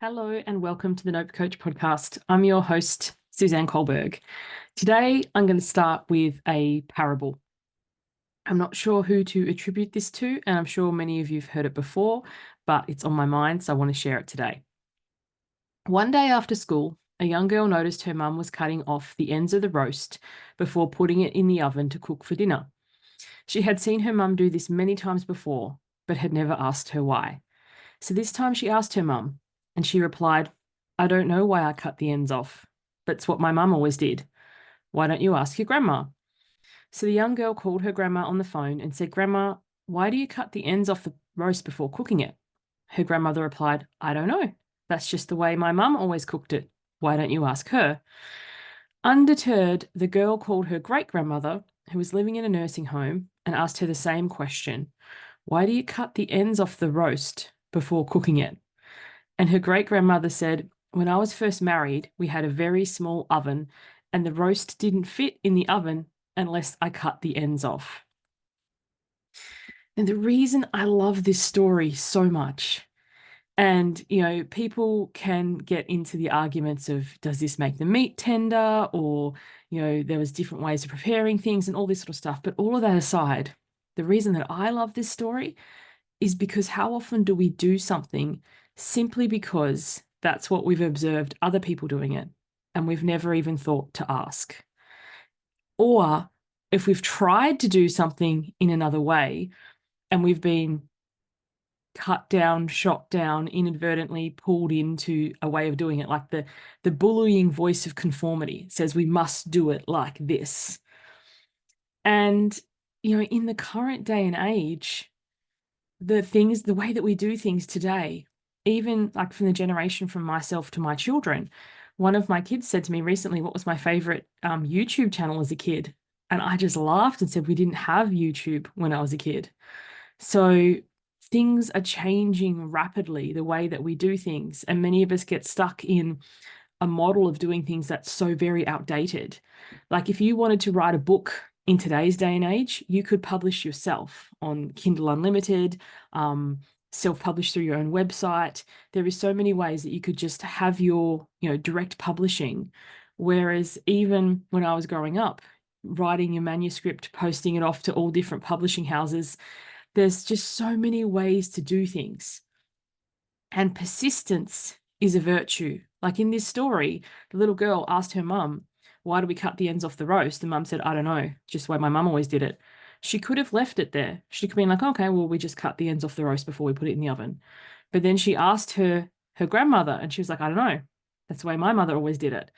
Hello and welcome to the Nope Coach podcast. I'm your host, Suzanne Kohlberg. Today, I'm going to start with a parable. I'm not sure who to attribute this to, and I'm sure many of you have heard it before, but it's on my mind, so I want to share it today. One day after school, a young girl noticed her mum was cutting off the ends of the roast before putting it in the oven to cook for dinner. She had seen her mum do this many times before, but had never asked her why. So this time she asked her mum, and she replied, "I don't know why I cut the ends off. That's what my mum always did. Why don't you ask your grandma?" So the young girl called her grandma on the phone and said, "Grandma, why do you cut the ends off the roast before cooking it?" Her grandmother replied, "I don't know. That's just the way my mum always cooked it. Why don't you ask her?" Undeterred, the girl called her great-grandmother, who was living in a nursing home, and asked her the same question. "Why do you cut the ends off the roast before cooking it?" And her great-grandmother said, "When I was first married, we had a very small oven, and the roast didn't fit in the oven unless I cut the ends off." And the reason I love this story so much, and people can get into the arguments of, does this make the meat tender, or there was different ways of preparing things and all this sort of stuff. But all of that aside, the reason that I love this story is because how often do we do something simply because that's what we've observed other people doing it, and we've never even thought to ask? Or if we've tried to do something in another way and we've been cut down, shot down, inadvertently pulled into a way of doing it, like the bullying voice of conformity says we must do it like this. And in the current day and age, the way that we do things today, even like from the generation from myself to my children. One of my kids said to me recently, what was my favorite YouTube channel as a kid? And I just laughed and said, we didn't have YouTube when I was a kid. So things are changing rapidly, the way that we do things. And many of us get stuck in a model of doing things that's so very outdated. Like if you wanted to write a book in today's day and age, you could publish yourself on Kindle Unlimited, self-publish through your own website. There is so many ways that you could just have your, direct publishing. Whereas even when I was growing up, writing your manuscript, posting it off to all different publishing houses, there's just so many ways to do things. And persistence is a virtue. Like in this story, the little girl asked her mum, "Why do we cut the ends off the roast?" And mum said, "I don't know, just the way my mum always did it." She could have left it there. She could have been like, "Okay, well, we just cut the ends off the roast before we put it in the oven." But then she asked her grandmother, and she was like, "I don't know. That's the way my mother always did it."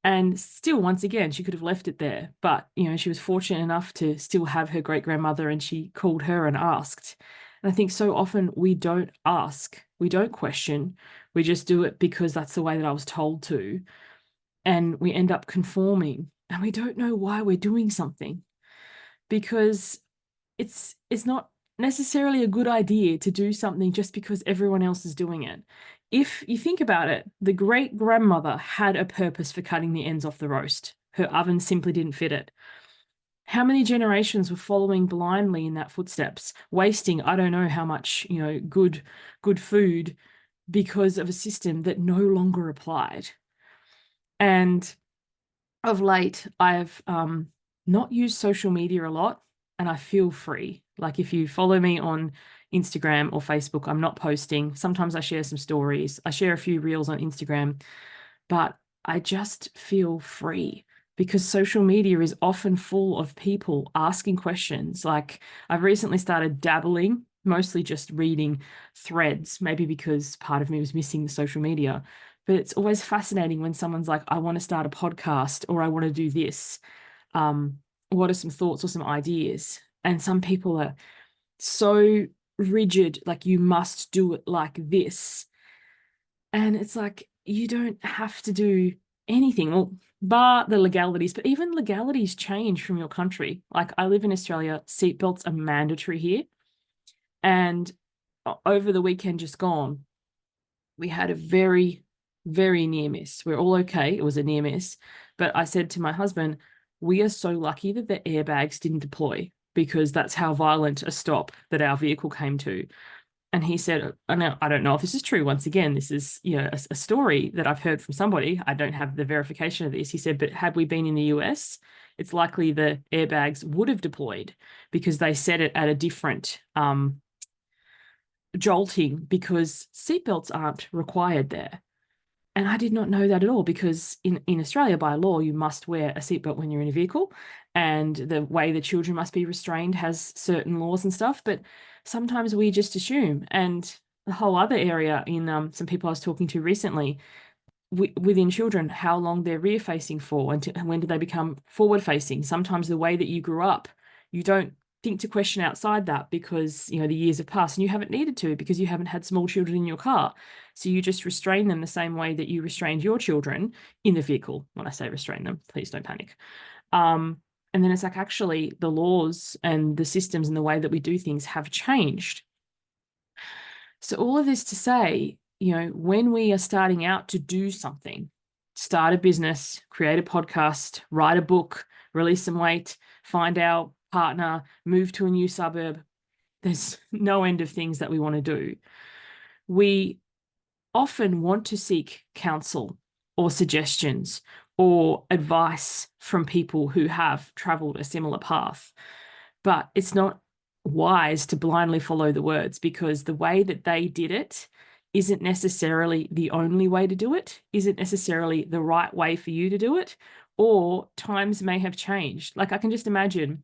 And still, once again, she could have left it there. But, she was fortunate enough to still have her great-grandmother, and she called her and asked. And I think so often we don't ask, we don't question, we just do it because that's the way that I was told to. And we end up conforming, and we don't know why we're doing something, because it's not necessarily a good idea to do something just because everyone else is doing it. If you think about it, the great grandmother had a purpose for cutting the ends off the roast. Her oven simply didn't fit it. How many generations were following blindly in that footsteps, wasting I don't know how much, good food because of a system that no longer applied. And of late, I've not used social media a lot, and I feel free. Like if you follow me on Instagram or Facebook, I'm not posting. Sometimes I share some stories. I share a few reels on Instagram, but I just feel free because social media is often full of people asking questions. Like I've recently started dabbling, mostly just reading threads, maybe because part of me was missing the social media. But it's always fascinating when someone's like, "I want to start a podcast," or "I want to do this. What are some thoughts or some ideas?" And some people are so rigid, like, you must do it like this. And it's like, you don't have to do anything. Well, bar the legalities, but even legalities change from your country. Like I live in Australia, seatbelts are mandatory here. And over the weekend just gone, we had a very, very near miss. We're all okay. It was a near miss. But I said to my husband, we are so lucky that the airbags didn't deploy, because that's how violent a stop that our vehicle came to. And he said, I don't know if this is true. Once again, this is, a story that I've heard from somebody. I don't have the verification of this. He said, but had we been in the US, it's likely the airbags would have deployed because they set it at a different jolting because seatbelts aren't required there. And I did not know that at all because in Australia, by law, you must wear a seatbelt when you're in a vehicle, and the way the children must be restrained has certain laws and stuff. But sometimes we just assume. And the whole other area in some people I was talking to recently, within children, how long they're rear facing for and when do they become forward facing. Sometimes the way that you grew up, you don't think to question outside that because the years have passed and you haven't needed to because you haven't had small children in your car, so you just restrain them the same way that you restrained your children in the vehicle. When I say restrain them, please don't panic. And then it's like, actually the laws and the systems and the way that we do things have changed. So all of this to say, when we are starting out to do something, start a business, create a podcast, write a book, release some weight, find our partner, move to a new suburb, there's no end of things that we want to do. We often want to seek counsel or suggestions or advice from people who have traveled a similar path, but it's not wise to blindly follow the words because the way that they did it isn't necessarily the only way to do it, isn't necessarily the right way for you to do it, or times may have changed. Like I can just imagine,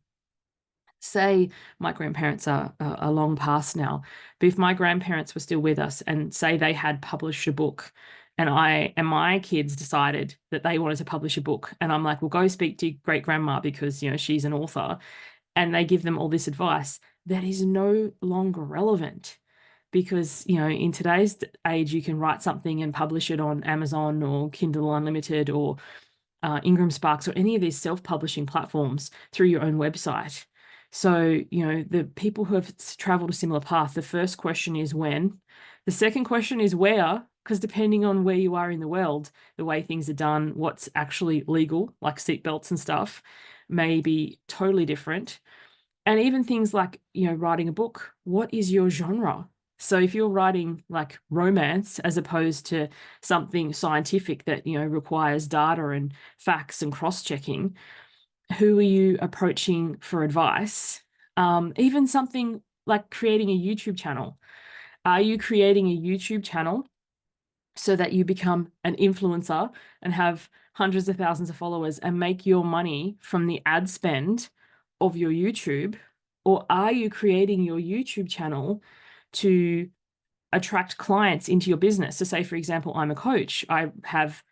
say my grandparents are long past now, but if my grandparents were still with us and say they had published a book and my kids decided that they wanted to publish a book, and I'm like, well, go speak to great grandma because she's an author, and they give them all this advice that is no longer relevant because in today's age you can write something and publish it on Amazon or Kindle Unlimited or Ingram Sparks or any of these self-publishing platforms through your own website. So the people who have traveled a similar path, the first question is when, the second question is where, because depending on where you are in the world, the way things are done, what's actually legal, like seatbelts and stuff, may be totally different. And even things like, writing a book, what is your genre? So if you're writing like romance as opposed to something scientific that, requires data and facts and cross-checking, who are you approaching for advice? Even something like creating a YouTube channel. Are you creating a YouTube channel so that you become an influencer and have hundreds of thousands of followers and make your money from the ad spend of your YouTube? Or are you creating your YouTube channel to attract clients into your business? So say, for example, I'm a coach. I have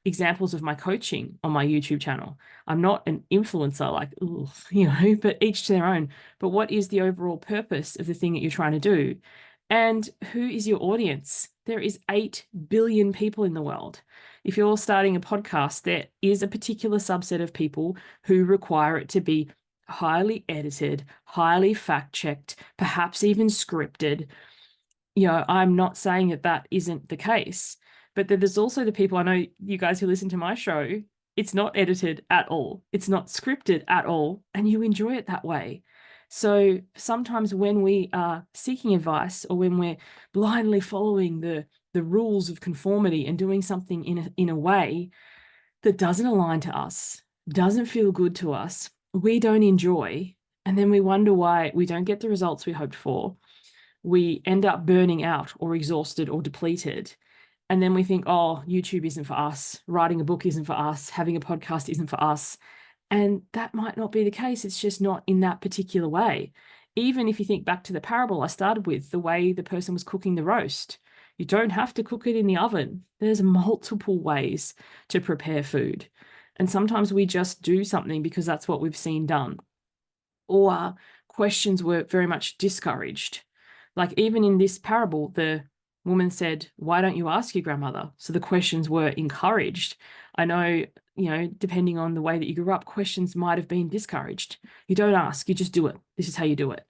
examples of my coaching on my YouTube channel. I'm not an influencer, like, but each to their own. But what is the overall purpose of the thing that you're trying to do? And who is your audience? There is 8 billion people in the world. If you're starting a podcast, there is a particular subset of people who require it to be highly edited, highly fact-checked, perhaps even scripted. I'm not saying that that isn't the case, but there's also the people, I know you guys who listen to my show, it's not edited at all. It's not scripted at all, and you enjoy it that way. So sometimes when we are seeking advice or when we're blindly following the rules of conformity and doing something in a way that doesn't align to us, doesn't feel good to us, we don't enjoy, and then we wonder why we don't get the results we hoped for. We end up burning out or exhausted or depleted. And then we think, oh, YouTube isn't for us. Writing a book isn't for us. Having a podcast isn't for us. And that might not be the case. It's just not in that particular way. Even if you think back to the parable I started with, the way the person was cooking the roast, you don't have to cook it in the oven. There's multiple ways to prepare food. And sometimes we just do something because that's what we've seen done. Or questions were very much discouraged. Like even in this parable, the woman said, why don't you ask your grandmother? So the questions were encouraged. I know, depending on the way that you grew up, questions might have been discouraged. You don't ask, you just do it. This is how you do it.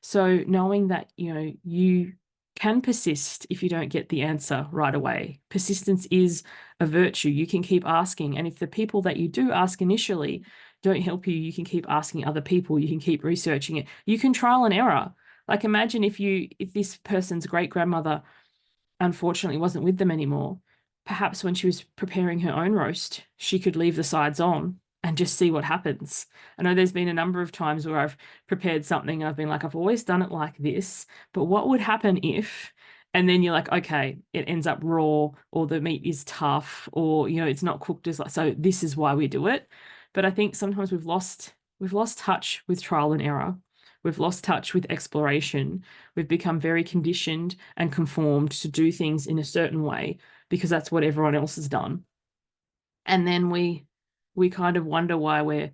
So knowing that, you can persist if you don't get the answer right away. Persistence is a virtue. You can keep asking. And if the people that you do ask initially don't help you, you can keep asking other people. You can keep researching it. You can trial and error. Like imagine if this person's great grandmother unfortunately wasn't with them anymore, perhaps when she was preparing her own roast, she could leave the sides on and just see what happens. I know there's been a number of times where I've prepared something and I've been like, I've always done it like this, but what would happen if? And then you're like, okay, it ends up raw, or the meat is tough, or it's not cooked as like, so this is why we do it. But I think sometimes we've lost touch with trial and error. We've lost touch with exploration. We've become very conditioned and conformed to do things in a certain way because that's what everyone else has done. And then we kind of wonder why we're,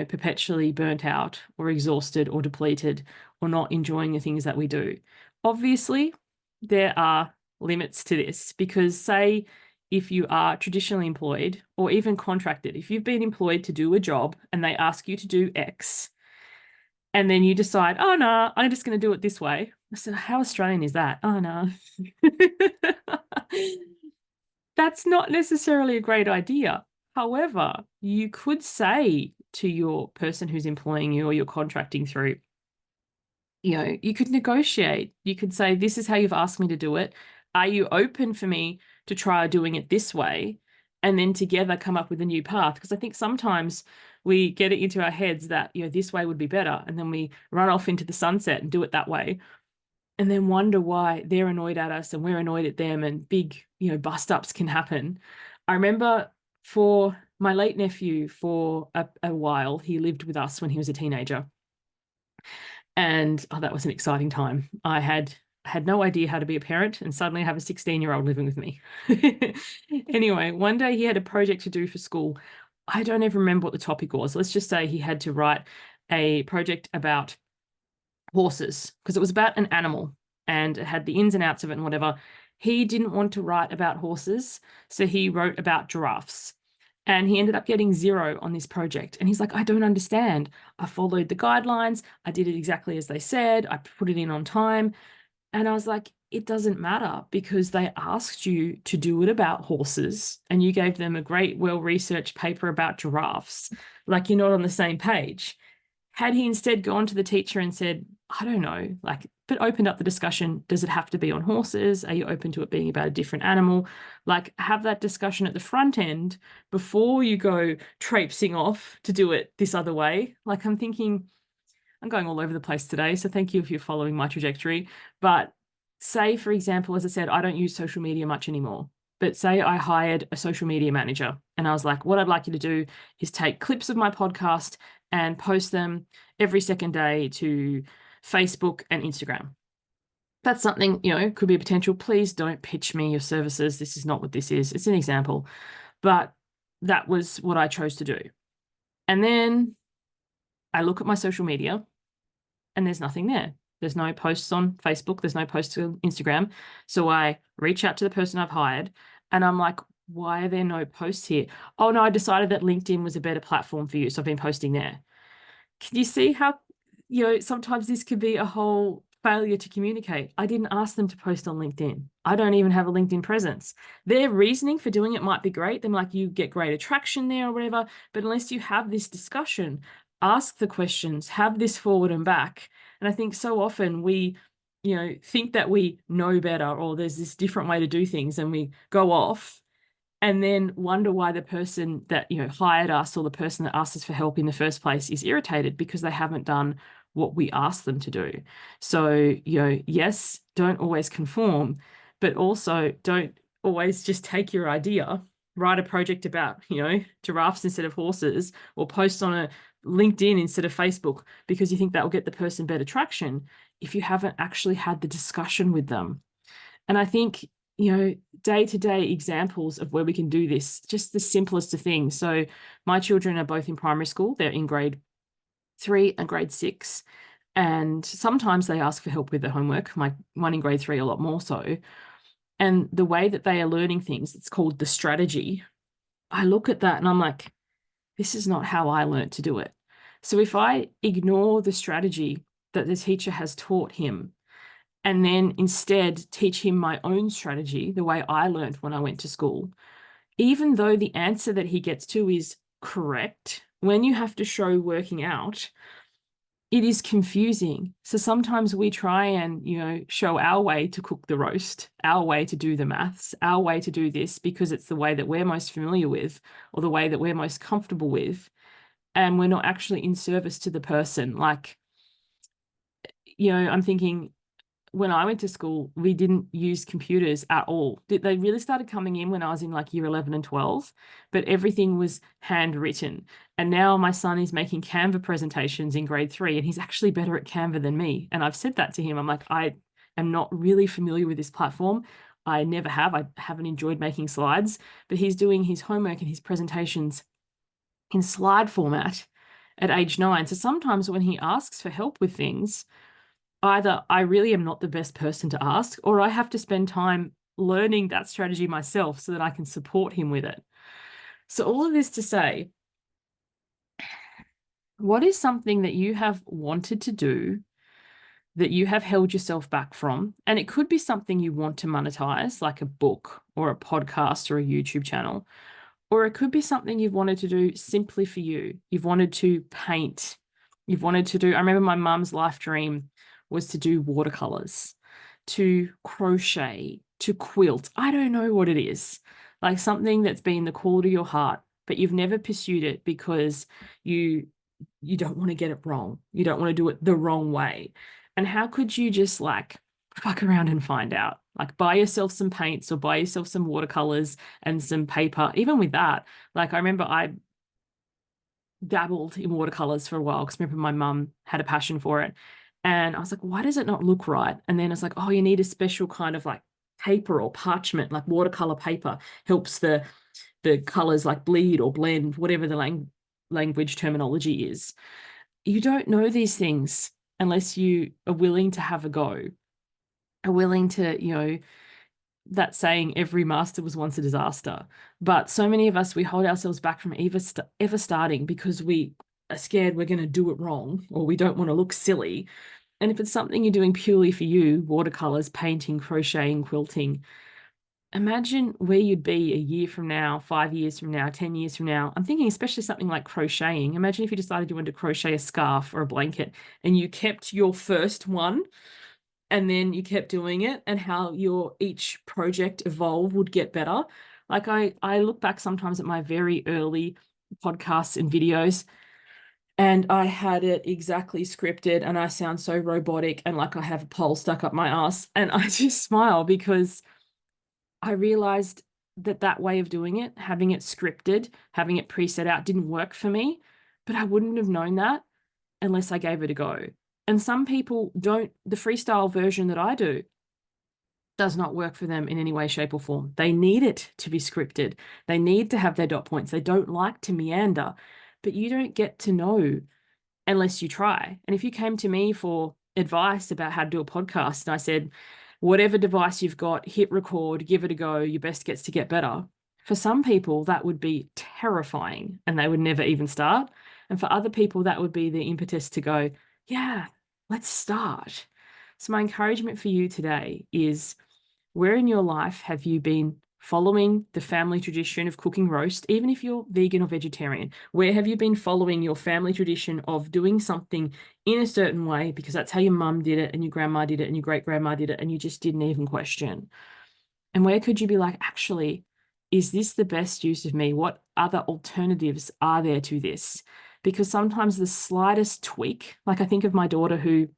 perpetually burnt out or exhausted or depleted or not enjoying the things that we do. Obviously, there are limits to this because, say, if you are traditionally employed or even contracted, if you've been employed to do a job and they ask you to do X, and then you decide, oh no, I'm just going to do it this way. So how Australian is that? Oh no. That's not necessarily a great idea. However, you could say to your person who's employing you or you're contracting through, you could negotiate. You could say, this is how you've asked me to do it. Are you open for me to try doing it this way? And then together come up with a new path. Because I think sometimes we get it into our heads that, this way would be better. And then we run off into the sunset and do it that way. And then wonder why they're annoyed at us and we're annoyed at them, and big, bust ups can happen. I remember for my late nephew for a while, he lived with us when he was a teenager. And that was an exciting time. I had no idea how to be a parent, and suddenly I have a 16-year-old living with me. Anyway, one day he had a project to do for school. I don't even remember what the topic was. Let's just say he had to write a project about horses because it was about an animal and it had the ins and outs of it and whatever. He didn't want to write about horses, so he wrote about giraffes. And he ended up getting 0 on this project. And he's like, I don't understand. I followed the guidelines. I did it exactly as they said. I put it in on time. And I was like, it doesn't matter because they asked you to do it about horses and you gave them a great, well-researched paper about giraffes. Like, you're not on the same page. Had he instead gone to the teacher and said, I don't know, like, but opened up the discussion, does it have to be on horses? Are you open to it being about a different animal? Like, have that discussion at the front end before you go traipsing off to do it this other way. Like, I'm thinking, I'm going all over the place today, so thank you if you're following my trajectory. But say, for example, as I said, I don't use social media much anymore. But say I hired a social media manager and I was like, what I'd like you to do is take clips of my podcast and post them every second day to Facebook and Instagram. That's something, could be a potential. Please don't pitch me your services. This is not what this is. It's an example. But that was what I chose to do. And then I look at my social media and there's nothing there. There's no posts on Facebook. There's no posts on Instagram. So I reach out to the person I've hired and I'm like, why are there no posts here? Oh, no, I decided that LinkedIn was a better platform for you. So I've been posting there. Can you see how, sometimes this could be a whole failure to communicate? I didn't ask them to post on LinkedIn. I don't even have a LinkedIn presence. Their reasoning for doing it might be great. They're like, you get great attraction there or whatever. But unless you have this discussion, ask the questions, have this forward and back. And I think so often we, think that we know better or there's this different way to do things and we go off and then wonder why the person that hired us or the person that asked us for help in the first place is irritated because they haven't done what we asked them to do. So yes, don't always conform, but also don't always just take your idea, write a project about giraffes instead of horses, or post on a LinkedIn instead of Facebook because you think that will get the person better traction if you haven't actually had the discussion with them. And I think day-to-day examples of where we can do this, just the simplest of things. So my children are both in primary school. They're in grade 3 and grade 6. And sometimes they ask for help with their homework. My one in grade 3, a lot more so. And the way that they are learning things, it's called the strategy. I look at that and I'm like, this is not how I learned to do it. So if I ignore the strategy that the teacher has taught him, and then instead teach him my own strategy, the way I learned when I went to school, even though the answer that he gets to is correct, when you have to show working out, it is confusing. So sometimes we try and, show our way to cook the roast, our way to do the maths, our way to do this because it's the way that we're most familiar with or the way that we're most comfortable with. And we're not actually in service to the person. Like, I'm thinking when I went to school, we didn't use computers at all. They really started coming in when I was in like year 11 and 12, but everything was handwritten. And now my son is making Canva presentations in grade 3, and he's actually better at Canva than me. And I've said that to him. I'm like, I am not really familiar with this platform. I never have. I haven't enjoyed making slides, but he's doing his homework and his presentations in slide format at age 9. So sometimes when he asks for help with things, either I really am not the best person to ask, or I have to spend time learning that strategy myself so that I can support him with it. So all of this to say, what is something that you have wanted to do that you have held yourself back from? And it could be something you want to monetize, like a book or a podcast or a YouTube channel. Or it could be something you've wanted to do simply for you. You've wanted to paint. You've wanted to do, I remember my mum's life dream was to do watercolors, to crochet, to quilt. I don't know what it is. Like something that's been the call to your heart, but you've never pursued it because you don't want to get it wrong. You don't want to do it the wrong way. And how could you just like fuck around and find out? Like buy yourself some paints or buy yourself some watercolors and some paper. Even with that, like I remember I dabbled in watercolors for a while because I remember my mum had a passion for it. And I was like, why does it not look right? And then it's like, oh, you need a special kind of like paper or parchment, like watercolor paper helps the colors like bleed or blend, whatever the language terminology is. You don't know these things unless you are willing to have a go, are willing to, that saying, every master was once a disaster. But so many of us, we hold ourselves back from ever starting because we are scared we're going to do it wrong or we don't want to look silly. And if it's something you're doing purely for you, watercolors, painting, crocheting, quilting, imagine where you'd be a year from now, 5 years from now, 10 years from now. I'm thinking especially something like crocheting. Imagine if you decided you wanted to crochet a scarf or a blanket and you kept your first one and then you kept doing it, and how your each project evolved would get better. Like I look back sometimes at my very early podcasts and videos, and I had it exactly scripted, and I sound so robotic and like I have a pole stuck up my ass, and I just smile because I realized that way of doing it, having it scripted, having it preset out, didn't work for me, but I wouldn't have known that unless I gave it a go. And some people don't, the freestyle version that I do does not work for them in any way, shape, or form. They need it to be scripted. They need to have their dot points. They don't like to meander, but you don't get to know unless you try. And if you came to me for advice about how to do a podcast and I said, whatever device you've got, hit record, give it a go, your best gets to get better. For some people, that would be terrifying and they would never even start. And for other people, that would be the impetus to go, yeah, let's start. So my encouragement for you today is, where in your life have you been following the family tradition of cooking roast, even if you're vegan or vegetarian? Where have you been following your family tradition of doing something in a certain way because that's how your mum did it and your grandma did it and your great-grandma did it and you just didn't even question? And where could you be like, actually, is this the best use of me? What other alternatives are there to this? Because sometimes the slightest tweak, like I think of my daughter who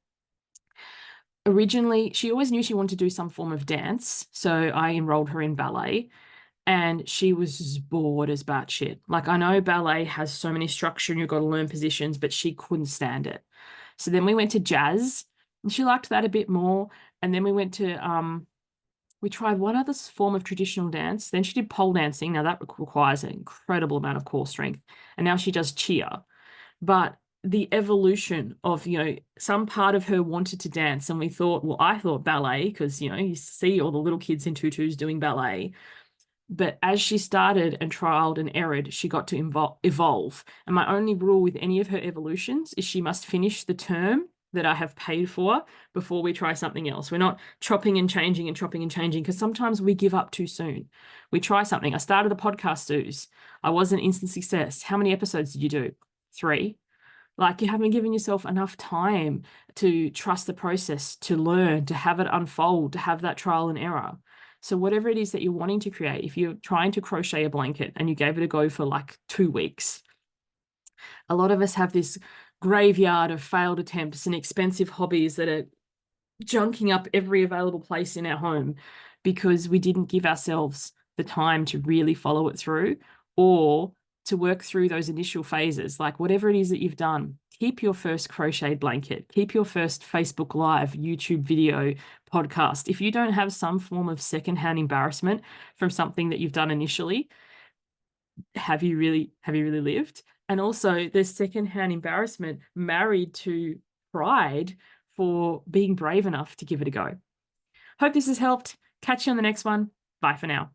originally, she always knew she wanted to do some form of dance. So I enrolled her in ballet and she was just bored as batshit. Like I know ballet has so many structure and you've got to learn positions, but she couldn't stand it. So then we went to jazz and she liked that a bit more. And then we went to, we tried one other form of traditional dance. Then she did pole dancing. Now that requires an incredible amount of core strength. And now she does cheer. But the evolution of, some part of her wanted to dance. And we thought, well, I thought ballet because, you see all the little kids in tutus doing ballet. But as she started and trialed and errored, she got to evolve. And my only rule with any of her evolutions is she must finish the term that I have paid for before we try something else. We're not chopping and changing and chopping and changing because sometimes we give up too soon. We try something. I started a podcast, Suze. I was an instant success. How many episodes did you do? 3. Like, you haven't given yourself enough time to trust the process, to learn, to have it unfold, to have that trial and error. So whatever it is that you're wanting to create, if you're trying to crochet a blanket and you gave it a go for like 2 weeks, a lot of us have this graveyard of failed attempts and expensive hobbies that are junking up every available place in our home because we didn't give ourselves the time to really follow it through, or to work through those initial phases. Like, whatever it is that you've done, keep your first crocheted blanket, keep your first Facebook Live, YouTube video, podcast. If you don't have some form of secondhand embarrassment from something that you've done initially, have you really lived? And also, there's secondhand embarrassment married to pride for being brave enough to give it a go. Hope this has helped. Catch you on the next one. Bye for now.